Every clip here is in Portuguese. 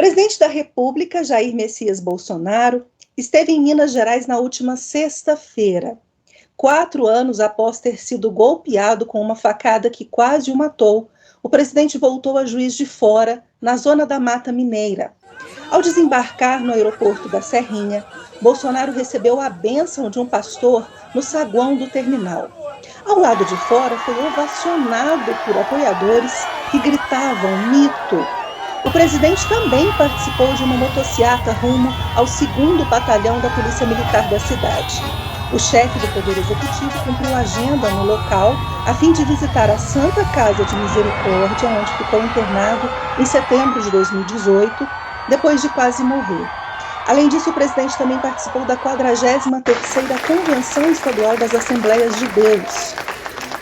presidente da República, Jair Messias Bolsonaro, esteve em Minas Gerais na última sexta-feira, 4 anos após ter sido golpeado com uma facada que quase o matou. O presidente voltou a Juiz de Fora, na zona da Mata Mineira. Ao desembarcar no aeroporto da Serrinha, Bolsonaro recebeu a bênção de um pastor no saguão do terminal. Ao lado de fora, foi ovacionado por apoiadores que gritavam mito. O presidente também participou de uma motociata rumo ao 2º Batalhão da Polícia Militar da cidade. O chefe do Poder Executivo cumpriu agenda no local a fim de visitar a Santa Casa de Misericórdia, onde ficou internado em setembro de 2018, depois de quase morrer. Além disso, o presidente também participou da 43ª Convenção Estadual das Assembleias de Deus.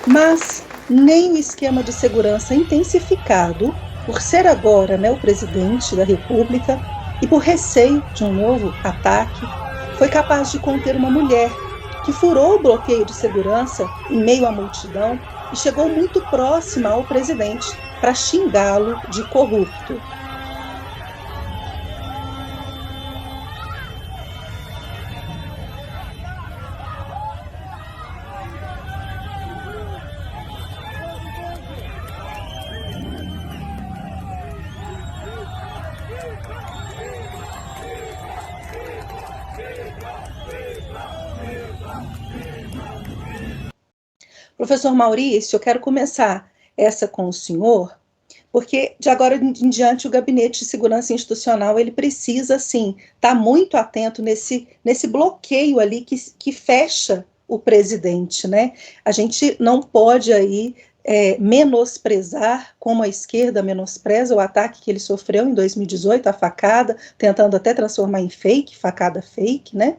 Mas nem o esquema de segurança intensificado, por ser agora o presidente da República e por receio de um novo ataque, foi capaz de conter uma mulher que furou o bloqueio de segurança em meio à multidão e chegou muito próxima ao presidente para xingá-lo de corrupto. Professor Maurício, eu quero começar essa com o senhor, porque de agora em diante o Gabinete de Segurança Institucional ele precisa, sim, estar muito atento nesse bloqueio ali que fecha o presidente, né? A gente não pode aí menosprezar, como a esquerda menospreza o ataque que ele sofreu em 2018, a facada, tentando até transformar em fake, facada fake, né?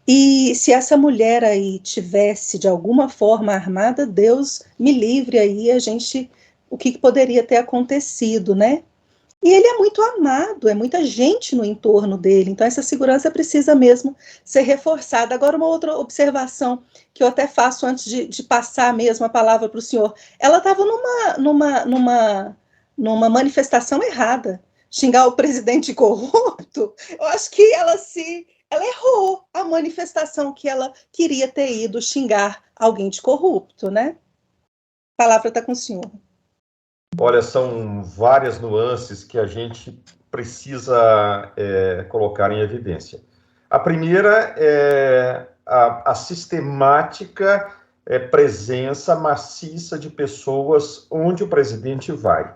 E se essa mulher aí tivesse de alguma forma armada, Deus me livre aí o que poderia ter acontecido, né? E ele é muito amado, é muita gente no entorno dele, então essa segurança precisa mesmo ser reforçada. Agora, uma outra observação que eu até faço antes de passar mesmo a palavra para o senhor. Ela estava numa manifestação errada, xingar o presidente corrupto. Eu acho que ela errou a manifestação que ela queria ter ido xingar alguém de corrupto, né? A palavra está com o senhor. Olha, são várias nuances que a gente precisa colocar em evidência. A primeira é a sistemática presença maciça de pessoas onde o presidente vai.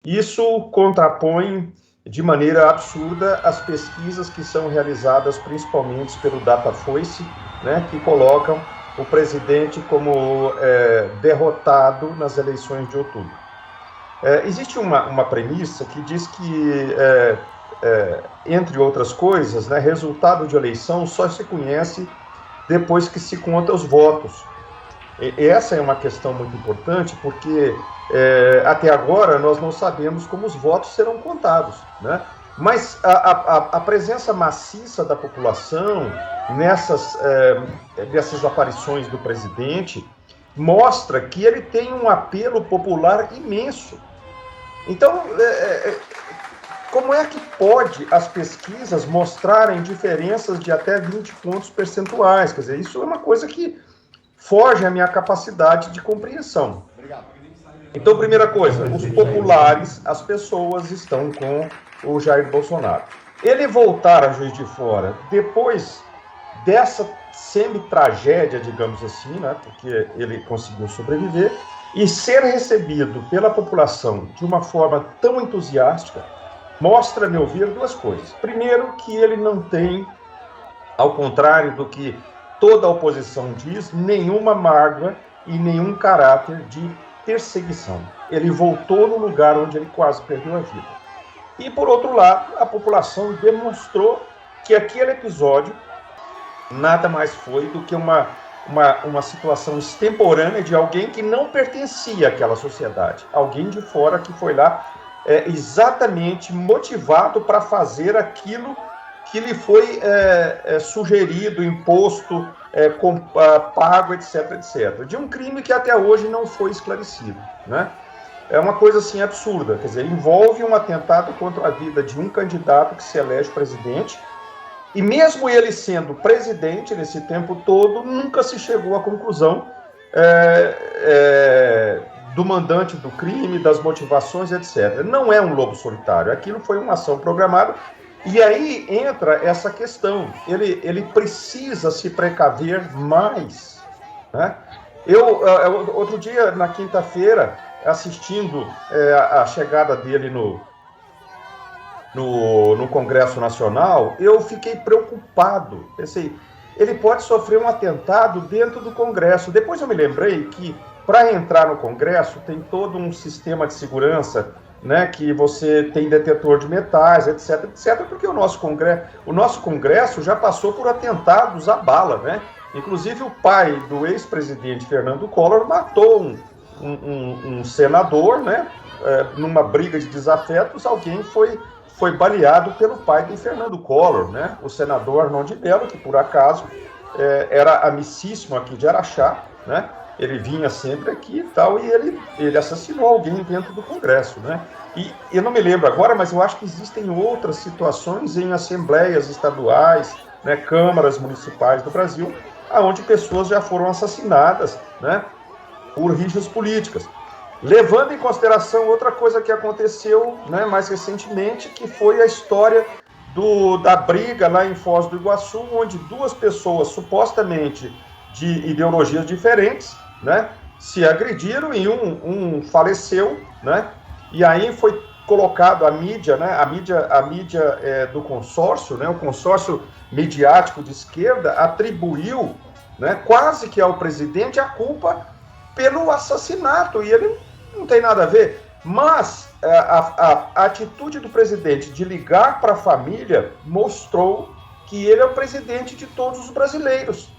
Isso contrapõe de maneira absurda as pesquisas que são realizadas principalmente pelo Datafolha, né, que colocam o presidente como derrotado nas eleições de outubro. Existe uma premissa que diz que, entre outras coisas, né, resultado de eleição só se conhece depois que se conta os votos. E essa é uma questão muito importante porque até agora nós não sabemos como os votos serão contados, né? Mas a presença maciça da população nessas aparições do presidente mostra que ele tem um apelo popular imenso. Então, como é que pode as pesquisas mostrarem diferenças de até 20 pontos percentuais? Quer dizer, isso é uma coisa que foge à minha capacidade de compreensão. Então, primeira coisa, os populares, as pessoas estão com o Jair Bolsonaro. Ele voltar a Juiz de Fora, depois dessa semi-tragédia, digamos assim, né, porque ele conseguiu sobreviver, e ser recebido pela população de uma forma tão entusiástica, mostra, a meu ver, duas coisas. Primeiro, que ele não tem, ao contrário do que toda a oposição diz, nenhuma mágoa e nenhum caráter de perseguição. Ele voltou no lugar onde ele quase perdeu a vida. E, por outro lado, a população demonstrou que aquele episódio nada mais foi do que uma situação extemporânea de alguém que não pertencia àquela sociedade. Alguém de fora que foi lá exatamente motivado para fazer aquilo que lhe foi sugerido, imposto, pago, etc., etc., de um crime que até hoje não foi esclarecido, né? é uma coisa assim absurda, quer dizer, envolve um atentado contra a vida de um candidato que se elege presidente, e mesmo ele sendo presidente nesse tempo todo, nunca se chegou à conclusão do mandante do crime, das motivações, etc. Não é um lobo solitário, aquilo foi uma ação programada, e aí entra essa questão, ele precisa se precaver mais, né? Outro dia, na quinta-feira, assistindo a chegada dele no Congresso Nacional, eu fiquei preocupado. Pensei, ele pode sofrer um atentado dentro do Congresso. Depois eu me lembrei que, para entrar no Congresso, tem todo um sistema de segurança, né, que você tem detetor de metais, etc, etc, porque o nosso Congresso já passou por atentados à bala, né? Inclusive, o pai do ex-presidente Fernando Collor matou um senador, né? Numa briga de desafetos, alguém foi baleado pelo pai do Fernando Collor, né? O senador Arnon de Mello, que por acaso era amicíssimo aqui de Araxá, né? Ele vinha sempre aqui e tal, e ele assassinou alguém dentro do Congresso, né? E eu não me lembro agora, mas eu acho que existem outras situações em assembleias estaduais, né, câmaras municipais do Brasil, onde pessoas já foram assassinadas, né, por rixas políticas. Levando em consideração outra coisa que aconteceu, né, mais recentemente, que foi a história da briga lá em Foz do Iguaçu, onde duas pessoas supostamente de ideologias diferentes, né, se agrediram e um faleceu, né, e aí foi colocado a mídia, né, a mídia do consórcio, né, o consórcio midiático de esquerda atribuiu, né, quase que ao presidente a culpa pelo assassinato, e ele não tem nada a ver. Mas a atitude do presidente de ligar para a família mostrou que ele é o presidente de todos os brasileiros.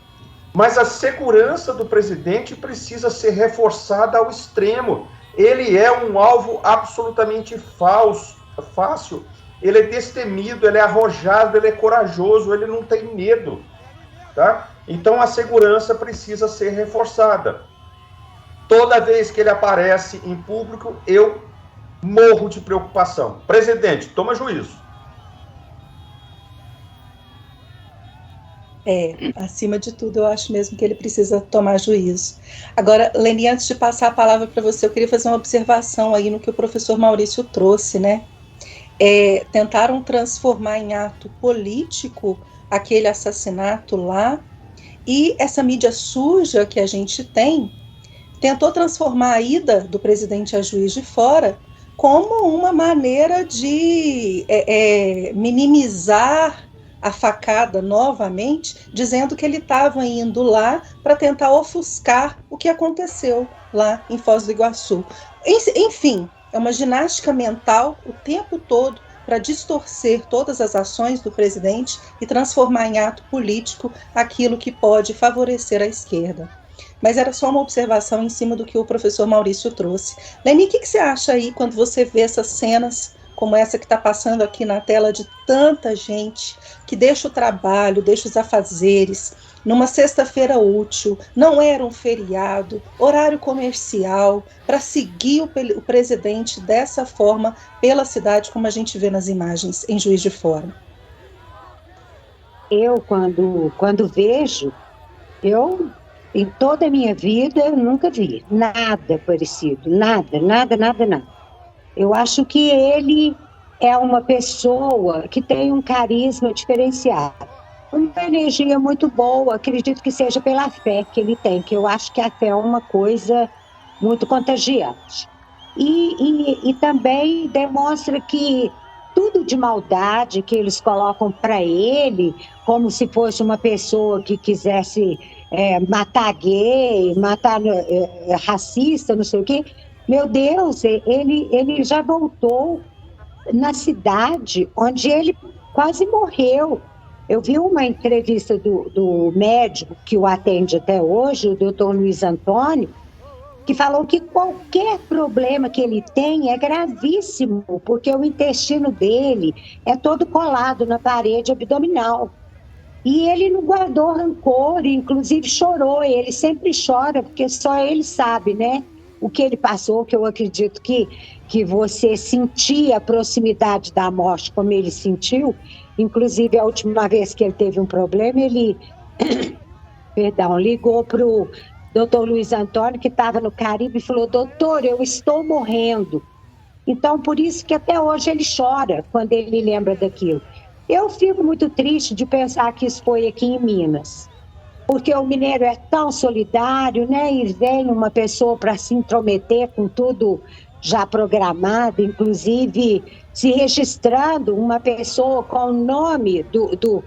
Mas a segurança do presidente precisa ser reforçada ao extremo. Ele é um alvo absolutamente fácil. Ele é destemido, ele é arrojado, ele é corajoso, ele não tem medo, tá? Então a segurança precisa ser reforçada. Toda vez que ele aparece em público, eu morro de preocupação. Presidente, toma juízo. Acima de tudo, eu acho mesmo que ele precisa tomar juízo. Agora, Leni, antes de passar a palavra para você, eu queria fazer uma observação aí no que o professor Maurício trouxe, né? Tentaram transformar em ato político aquele assassinato lá, e essa mídia suja que a gente tem tentou transformar a ida do presidente a Juiz de Fora como uma maneira de minimizar a facada novamente, dizendo que ele estava indo lá para tentar ofuscar o que aconteceu lá em Foz do Iguaçu. Enfim, é uma ginástica mental o tempo todo para distorcer todas as ações do presidente e transformar em ato político aquilo que pode favorecer a esquerda. Mas era só uma observação em cima do que o professor Maurício trouxe. Leni, o que você acha aí quando você vê essas cenas como essa que está passando aqui na tela de tanta gente que deixa o trabalho, deixa os afazeres, numa sexta-feira útil, não era um feriado, horário comercial, para seguir o presidente dessa forma pela cidade, como a gente vê nas imagens em Juiz de Fora? Eu, quando vejo, em toda a minha vida, nunca vi nada parecido, nada. Eu acho que ele é uma pessoa que tem um carisma diferenciado, uma energia muito boa, acredito que seja pela fé que ele tem, que eu acho que a fé é uma coisa muito contagiante. E também demonstra que tudo de maldade que eles colocam para ele, como se fosse uma pessoa que quisesse matar gay, matar racista, não sei o quê. Meu Deus, ele já voltou na cidade onde ele quase morreu. Eu vi uma entrevista do médico que o atende até hoje, o doutor Luiz Antônio, que falou que qualquer problema que ele tem é gravíssimo, porque o intestino dele é todo colado na parede abdominal. E ele não guardou rancor, inclusive chorou, ele sempre chora, porque só ele sabe, né? o que ele passou, que eu acredito que você sentia a proximidade da morte como ele sentiu. Inclusive, a última vez que ele teve um problema, ele perdão, ligou para o doutor Luiz Antônio, que estava no Caribe, e falou: doutor, eu estou morrendo. Então, por isso que até hoje ele chora quando ele lembra daquilo. Eu fico muito triste de pensar que isso foi aqui em Minas, porque o mineiro é tão solidário, né? E vem uma pessoa para se intrometer com tudo já programado, inclusive se registrando uma pessoa com o nome do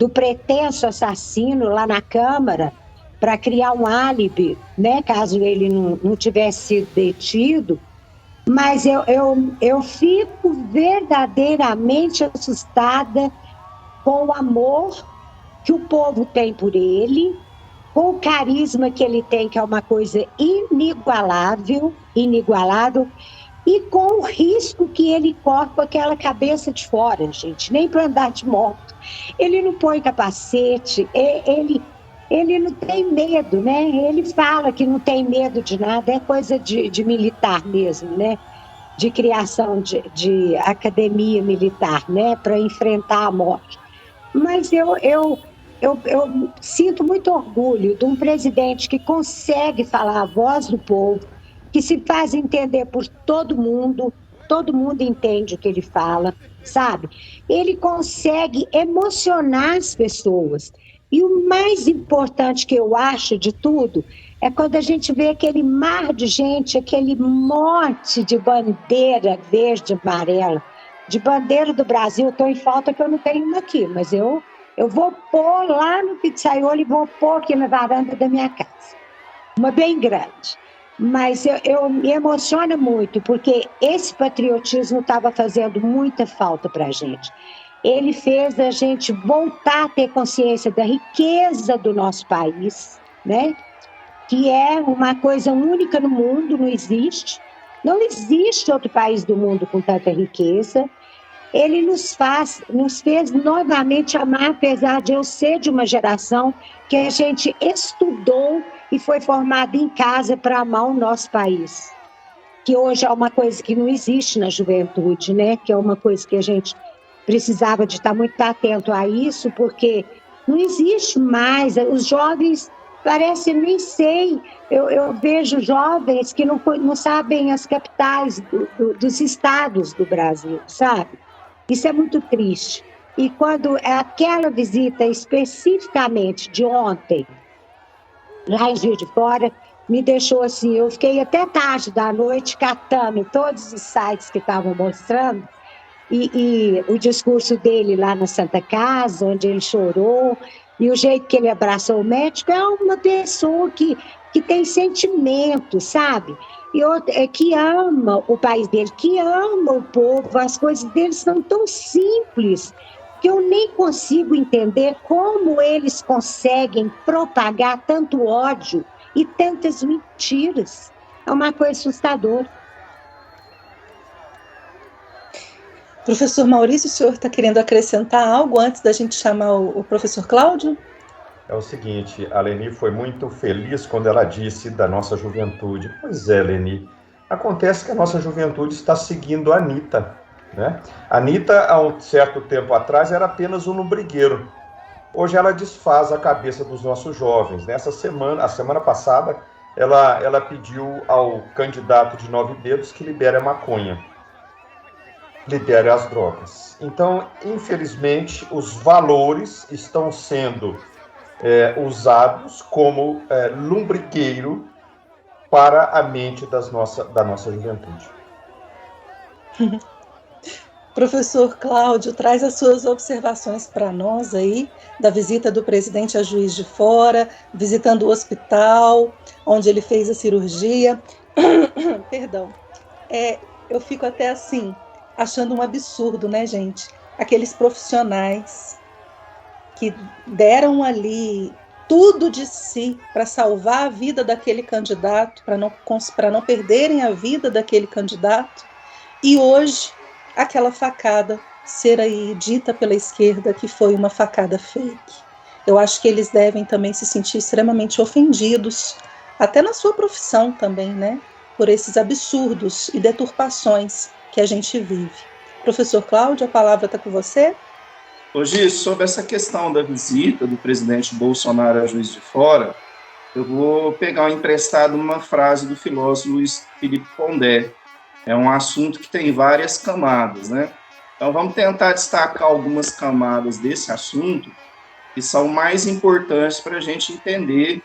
pretenso assassino lá na Câmara, para criar um álibi, né? Caso ele não tivesse sido detido. Mas eu fico verdadeiramente assustada com o amor que o povo tem por ele, com o carisma que ele tem, que é uma coisa inigualável, e com o risco que ele corre com aquela cabeça de fora, gente, nem para andar de moto. Ele não põe capacete, ele não tem medo, né? Ele fala que não tem medo de nada, é coisa de militar mesmo, né? De criação de academia militar, né? Para enfrentar a morte. Mas eu sinto muito orgulho de um presidente que consegue falar a voz do povo, que se faz entender por todo mundo entende o que ele fala, sabe? Ele consegue emocionar as pessoas. E o mais importante que eu acho de tudo é quando a gente vê aquele mar de gente, aquele monte de bandeira verde e amarela, de bandeira do Brasil. Estou em falta que eu não tenho uma aqui, mas eu vou pôr lá no pizzaiolo e vou pôr aqui na varanda da minha casa. Uma bem grande. Mas eu me emociono muito, porque esse patriotismo estava fazendo muita falta para a gente. Ele fez a gente voltar a ter consciência da riqueza do nosso país, né? Que é uma coisa única no mundo, não existe outro país do mundo com tanta riqueza. Ele nos fez novamente amar, apesar de eu ser de uma geração que a gente estudou e foi formada em casa para amar o nosso país, que hoje é uma coisa que não existe na juventude, né? Que é uma coisa que a gente precisava de estar muito atento a isso, porque não existe mais. Os jovens parecem, nem sei, eu vejo jovens que não sabem as capitais dos estados do Brasil, sabe? Isso é muito triste. E quando aquela visita especificamente de ontem, lá em Juiz de Fora, me deixou assim, eu fiquei até tarde da noite catando todos os sites que estavam mostrando, e o discurso dele lá na Santa Casa, onde ele chorou, e o jeito que ele abraçou o médico, é uma pessoa que tem sentimento, sabe? E que ama o país dele, que ama o povo, as coisas dele são tão simples, que eu nem consigo entender como eles conseguem propagar tanto ódio e tantas mentiras. É uma coisa assustadora. Professor Maurício, o senhor está querendo acrescentar algo antes da gente chamar o professor Cláudio? É o seguinte, a Leni foi muito feliz quando ela disse da nossa juventude. Pois é, Leni, acontece que a nossa juventude está seguindo a Anitta, né? A Anitta, há um certo tempo atrás, era apenas um lombrigueiro. Hoje ela desfaz a cabeça dos nossos jovens. Nessa semana, a semana passada, ela pediu ao candidato de 9 dedos que libere a maconha, libere as drogas. Então, infelizmente, os valores estão sendo usados como lombrigueiro para a mente da nossa juventude. Professor Cláudio, traz as suas observações para nós aí, da visita do presidente a Juiz de Fora, visitando o hospital, onde ele fez a cirurgia. Perdão. Eu fico até assim, achando um absurdo, né, gente? Aqueles profissionais que deram ali tudo de si para salvar a vida daquele candidato, para não perderem a vida daquele candidato, e hoje aquela facada ser aí dita pela esquerda que foi uma facada fake. Eu acho que eles devem também se sentir extremamente ofendidos, até na sua profissão também, né? por esses absurdos e deturpações que a gente vive. Professor Cláudio, a palavra está com você. Hoje, sobre essa questão da visita do presidente Bolsonaro a Juiz de Fora, eu vou pegar emprestado uma frase do filósofo Luiz Felipe Pondé. É um assunto que tem várias camadas, né? Então, vamos tentar destacar algumas camadas desse assunto que são mais importantes para a gente entender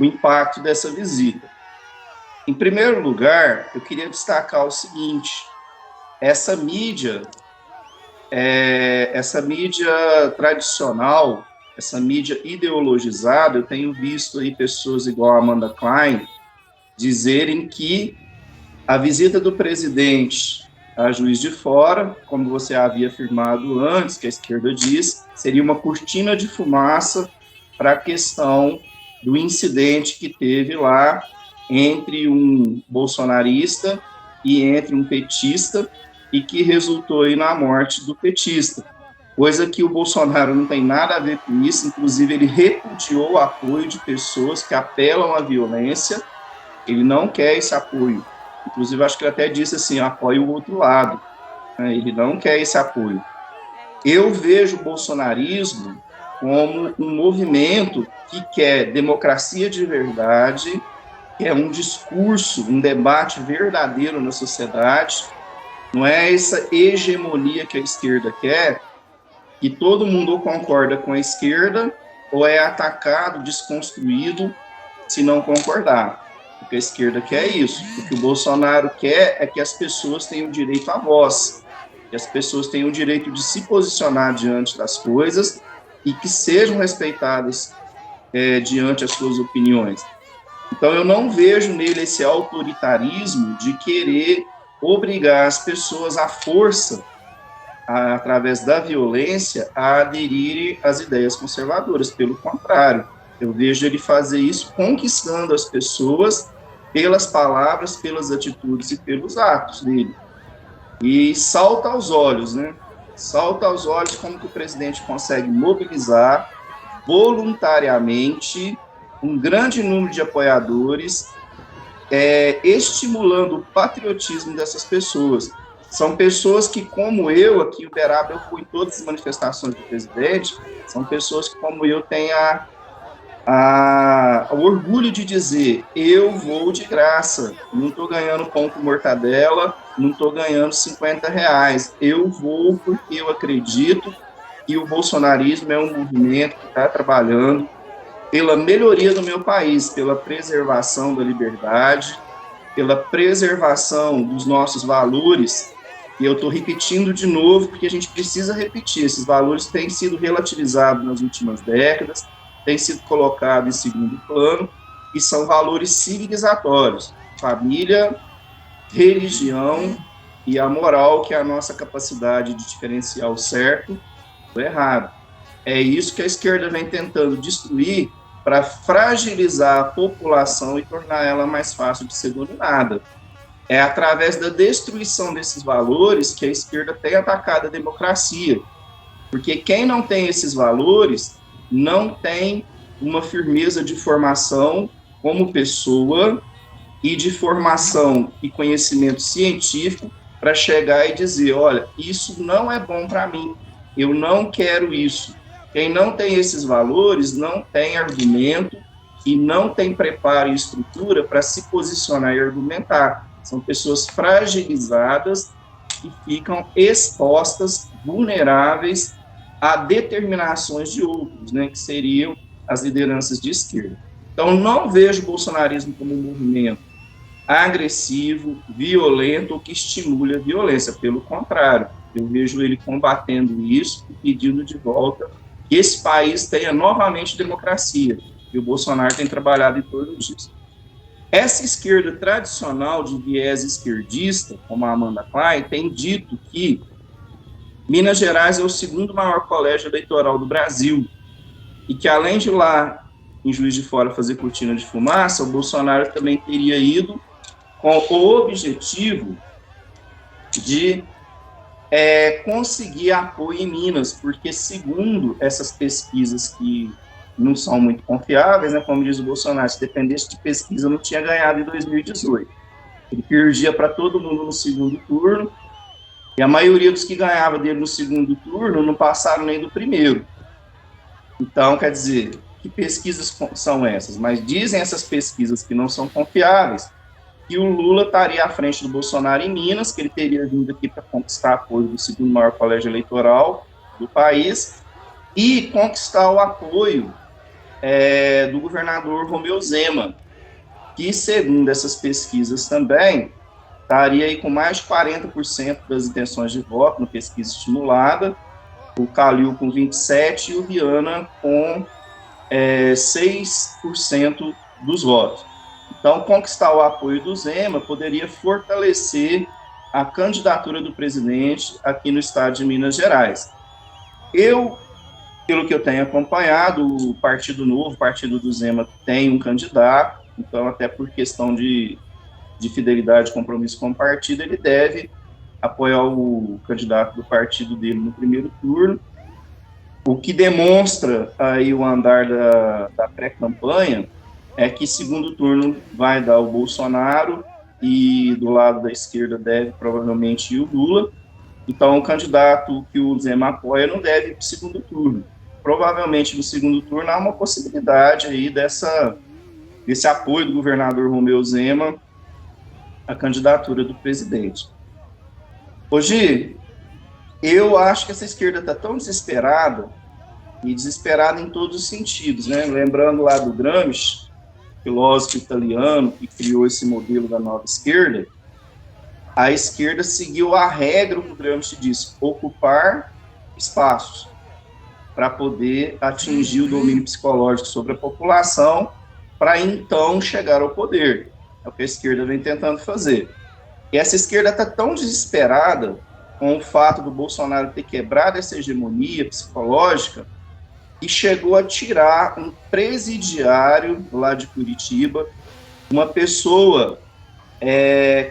o impacto dessa visita. Em primeiro lugar, eu queria destacar o seguinte: essa mídia tradicional, essa mídia ideologizada, eu tenho visto aí pessoas igual a Amanda Klein dizerem que a visita do presidente a Juiz de Fora, como você havia afirmado antes, que a esquerda diz, seria uma cortina de fumaça para a questão do incidente que teve lá entre um bolsonarista e entre um petista, e que resultou aí na morte do petista, coisa que o Bolsonaro não tem nada a ver com isso. Inclusive ele repudiou o apoio de pessoas que apelam à violência, ele não quer esse apoio, inclusive acho que ele até disse assim, apoia o outro lado, né? Ele não quer esse apoio. Eu vejo o bolsonarismo como um movimento que quer democracia de verdade, que é um discurso, um debate verdadeiro na sociedade. Não é essa hegemonia que a esquerda quer, que todo mundo concorda com a esquerda ou é atacado, desconstruído, se não concordar. O que a esquerda quer é isso. O que o Bolsonaro quer é que as pessoas tenham direito à voz, que as pessoas tenham o direito de se posicionar diante das coisas e que sejam respeitadas diante as suas opiniões. Então, eu não vejo nele esse autoritarismo de querer obrigar as pessoas à força, através da violência, a aderirem às ideias conservadoras. Pelo contrário, eu vejo ele fazer isso conquistando as pessoas pelas palavras, pelas atitudes e pelos atos dele. E salta aos olhos, né? Salta aos olhos como que o presidente consegue mobilizar voluntariamente um grande número de apoiadores, estimulando o patriotismo dessas pessoas. São pessoas que, como eu, aqui em Uberaba, eu fui em todas as manifestações do presidente, são pessoas que, como eu, têm o orgulho de dizer, eu vou de graça, não estou ganhando pão com mortadela, não estou ganhando R$50, eu vou porque eu acredito que o bolsonarismo é um movimento que está trabalhando pela melhoria do meu país, pela preservação da liberdade, pela preservação dos nossos valores. E eu estou repetindo de novo, porque a gente precisa repetir. Esses valores têm sido relativizados nas últimas décadas, têm sido colocados em segundo plano, e são valores civilizatórios: família, religião e a moral, que é a nossa capacidade de diferenciar o certo do errado. É isso que a esquerda vem tentando destruir para fragilizar a população e tornar ela mais fácil de ser dominada. É através da destruição desses valores que a esquerda tem atacado a democracia. Porque quem não tem esses valores não tem uma firmeza de formação como pessoa e de formação e conhecimento científico para chegar e dizer, olha, isso não é bom para mim, eu não quero isso. Quem não tem esses valores não tem argumento e não tem preparo e estrutura para se posicionar e argumentar. São pessoas fragilizadas que ficam expostas, vulneráveis a determinações de outros, né, que seriam as lideranças de esquerda. Então, não vejo o bolsonarismo como um movimento agressivo, violento ou que estimule a violência. Pelo contrário, eu vejo ele combatendo isso e pedindo de volta que esse país tenha novamente democracia, e o Bolsonaro tem trabalhado em torno disso. Essa esquerda tradicional de viés esquerdista, como a Amanda Klein, tem dito que Minas Gerais é o segundo maior colégio eleitoral do Brasil, e que além de lá, em Juiz de Fora, fazer cortina de fumaça, o Bolsonaro também teria ido com o objetivo de conseguir apoio em Minas, porque segundo essas pesquisas que não são muito confiáveis, né, como diz o Bolsonaro, se dependesse de pesquisa não tinha ganhado em 2018. Ele perdia para todo mundo no segundo turno, e a maioria dos que ganhava dele no segundo turno não passaram nem do primeiro. Então, quer dizer, que pesquisas são essas? Mas dizem essas pesquisas que não são confiáveis, que o Lula estaria à frente do Bolsonaro em Minas, que ele teria vindo aqui para conquistar apoio do segundo maior colégio eleitoral do país e conquistar o apoio do governador Romeu Zema, que, segundo essas pesquisas também, estaria aí com mais de 40% das intenções de voto na pesquisa estimulada, o Calil com 27% e o Viana com 6% dos votos. Então, conquistar o apoio do Zema poderia fortalecer a candidatura do presidente aqui no estado de Minas Gerais. Pelo que eu tenho acompanhado, o Partido Novo, o partido do Zema, tem um candidato, então, até por questão de fidelidade e compromisso com o partido, ele deve apoiar o candidato do partido dele no primeiro turno, o que demonstra aí o andar da pré-campanha é que segundo turno vai dar o Bolsonaro e do lado da esquerda deve provavelmente ir o Lula. Então, o candidato que o Zema apoia não deve ir para o segundo turno. Provavelmente no segundo turno há uma possibilidade aí desse apoio do governador Romeu Zema à candidatura do presidente. Hoje, eu acho que essa esquerda está tão desesperada, e desesperada em todos os sentidos, né? Lembrando lá do Gramsci, filósofo italiano que criou esse modelo da nova esquerda, a esquerda seguiu a regra que o Gramsci disse, ocupar espaços para poder atingir o domínio psicológico sobre a população, para então chegar ao poder. É o que a esquerda vem tentando fazer. E essa esquerda está tão desesperada com o fato do Bolsonaro ter quebrado essa hegemonia psicológica e chegou a tirar um presidiário lá de Curitiba, uma pessoa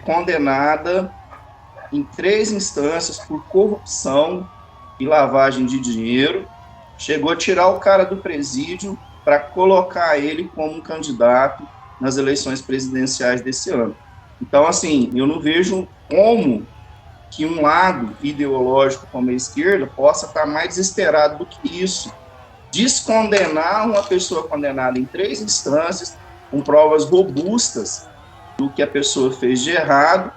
condenada em 3 instâncias por corrupção e lavagem de dinheiro, chegou a tirar o cara do presídio para colocar ele como um candidato nas eleições presidenciais desse ano. Então, assim, eu não vejo como que um lado ideológico como a esquerda possa estar mais desesperado do que isso. Descondenar uma pessoa condenada em 3 instâncias, com provas robustas do que a pessoa fez de errado,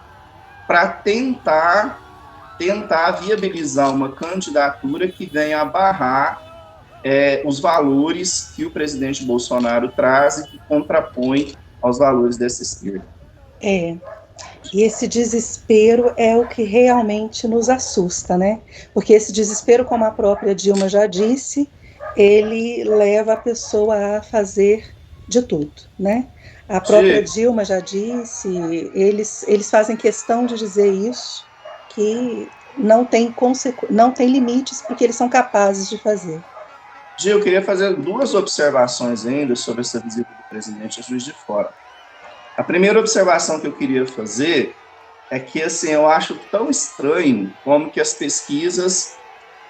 para tentar viabilizar uma candidatura que venha a barrar os valores que o presidente Bolsonaro traz e que contrapõe aos valores dessa esquerda. E esse desespero é o que realmente nos assusta, né? Porque esse desespero, como a própria Dilma já disse, ele leva a pessoa a fazer de tudo, né? A própria Dilma já disse, eles fazem questão de dizer isso, que não tem limites porque eles são capazes de fazer. Gil, eu queria fazer 2 observações ainda sobre essa visita do presidente a Juiz de Fora. A primeira observação que eu queria fazer é que, assim, eu acho tão estranho como que as pesquisas,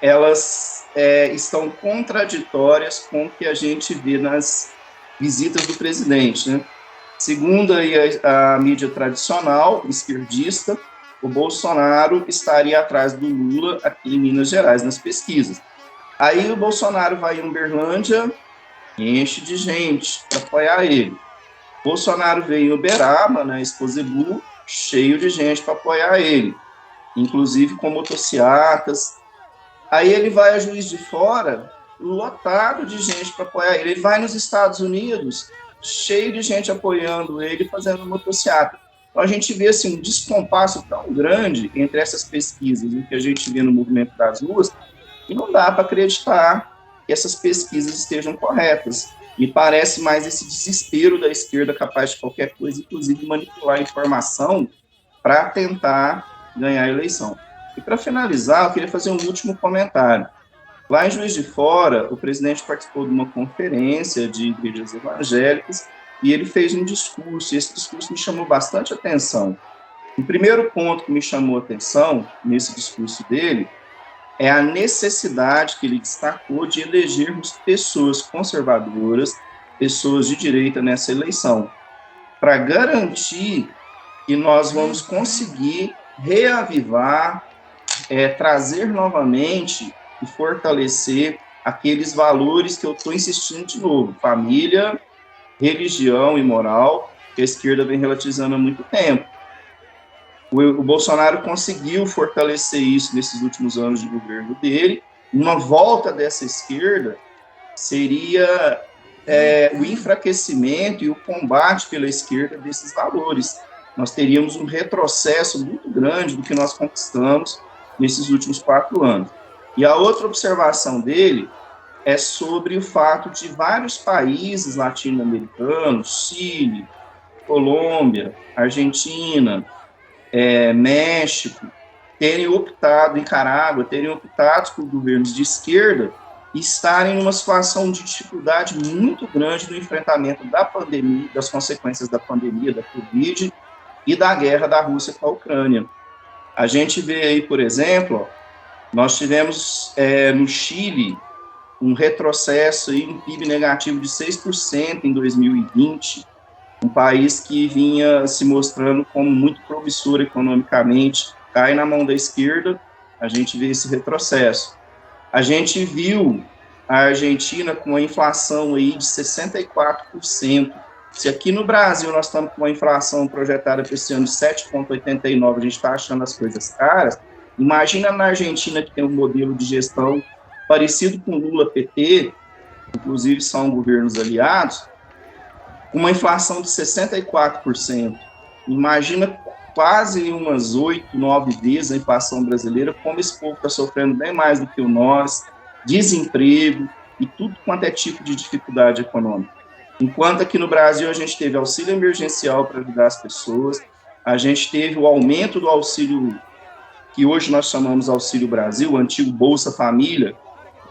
elas estão contraditórias com o que a gente vê nas visitas do presidente, né? Segundo aí a mídia tradicional, esquerdista, o Bolsonaro estaria atrás do Lula aqui em Minas Gerais, nas pesquisas. Aí o Bolsonaro vai em Uberlândia e enche de gente para apoiar ele. Bolsonaro veio em Uberaba, na Exposebu, cheio de gente para apoiar ele, inclusive com motocicletas. Aí ele vai a Juiz de Fora, lotado de gente para apoiar ele. Ele vai nos Estados Unidos, cheio de gente apoiando ele, fazendo motocicleta. Então a gente vê assim, um descompasso tão grande entre essas pesquisas e o que a gente vê no movimento das ruas, que não dá para acreditar que essas pesquisas estejam corretas. Me parece mais esse desespero da esquerda capaz de qualquer coisa, inclusive manipular a informação para tentar ganhar a eleição. E para finalizar, eu queria fazer um último comentário. Lá em Juiz de Fora, o presidente participou de uma conferência de igrejas evangélicas e ele fez um discurso, e esse discurso me chamou bastante atenção. O primeiro ponto que me chamou a atenção nesse discurso dele é a necessidade que ele destacou de elegermos pessoas conservadoras, pessoas de direita nessa eleição, para garantir e nós vamos conseguir reavivar, trazer novamente e fortalecer aqueles valores que eu estou insistindo de novo: família, religião e moral, que a esquerda vem relativizando há muito tempo. O Bolsonaro conseguiu fortalecer isso nesses últimos anos de governo dele. Uma volta dessa esquerda seria o enfraquecimento e o combate pela esquerda desses valores. Nós teríamos um retrocesso muito grande do que nós conquistamos nesses últimos 4 anos. E a outra observação dele é sobre o fato de vários países latino-americanos, Chile, Colômbia, Argentina, México, terem optado, Nicarágua, terem optado por governos de esquerda e estarem numa situação de dificuldade muito grande no enfrentamento da pandemia, das consequências da pandemia, da Covid e da guerra da Rússia com a Ucrânia. A gente vê aí, por exemplo, nós tivemos no Chile um retrocesso, aí, um PIB negativo de 6% em 2020, um país que vinha se mostrando como muito promissor economicamente, cai na mão da esquerda, a gente vê esse retrocesso. A gente viu a Argentina com uma inflação aí de 64%. Se aqui no Brasil nós estamos com uma inflação projetada para esse ano de 7,89%, a gente está achando as coisas caras, imagina na Argentina, que tem um modelo de gestão parecido com Lula-PT, inclusive são governos aliados, uma inflação de 64%. Imagina quase umas 8, 9 vezes a inflação brasileira, como esse povo está sofrendo bem mais do que o nós, desemprego e tudo quanto é tipo de dificuldade econômica. Enquanto aqui no Brasil a gente teve auxílio emergencial para ajudar as pessoas, a gente teve o aumento do auxílio, que hoje nós chamamos Auxílio Brasil, o antigo Bolsa Família,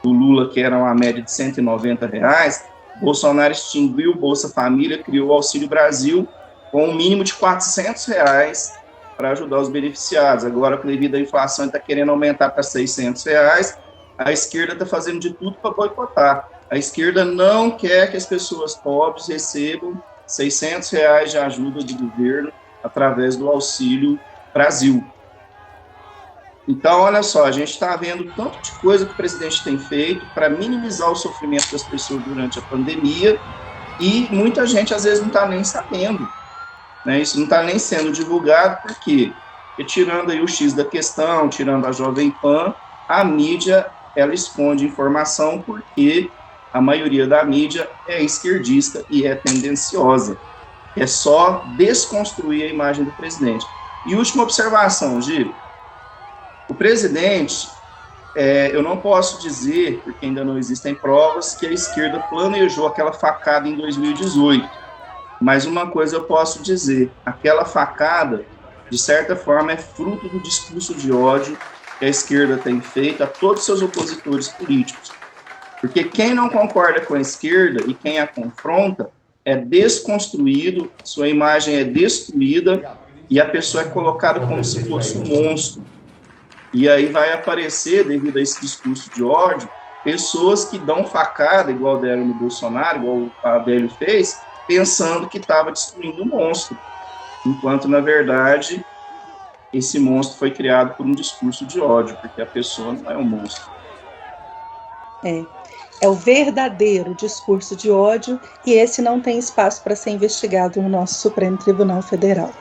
do Lula, que era uma média de R$190, Bolsonaro extinguiu o Bolsa Família, criou o Auxílio Brasil com um mínimo de R$400 para ajudar os beneficiados. Agora, devido à inflação, está querendo aumentar para R$600, a esquerda está fazendo de tudo para boicotar. A esquerda não quer que as pessoas pobres recebam R$600 de ajuda do governo através do Auxílio Brasil. Então, olha só, a gente está vendo tanto de coisa que o presidente tem feito para minimizar o sofrimento das pessoas durante a pandemia, e muita gente, às vezes, não está nem sabendo, né? Isso não está nem sendo divulgado, por quê? Porque, tirando aí o X da questão, tirando a Jovem Pan, a mídia, ela esconde informação porque a maioria da mídia é esquerdista e é tendenciosa. É só desconstruir a imagem do presidente. E última observação, Gil. O presidente, eu não posso dizer, porque ainda não existem provas, que a esquerda planejou aquela facada em 2018. Mas uma coisa eu posso dizer, aquela facada, de certa forma, é fruto do discurso de ódio que a esquerda tem feito a todos os seus opositores políticos. Porque quem não concorda com a esquerda e quem a confronta é desconstruído, sua imagem é destruída e a pessoa é colocada como se fosse um monstro. E aí vai aparecer, devido a esse discurso de ódio, pessoas que dão facada, igual deram no Bolsonaro, igual a Adélio fez, pensando que estava destruindo um monstro. Enquanto, na verdade, esse monstro foi criado por um discurso de ódio, porque a pessoa não é um monstro. É o verdadeiro discurso de ódio, e esse não tem espaço para ser investigado no nosso Supremo Tribunal Federal.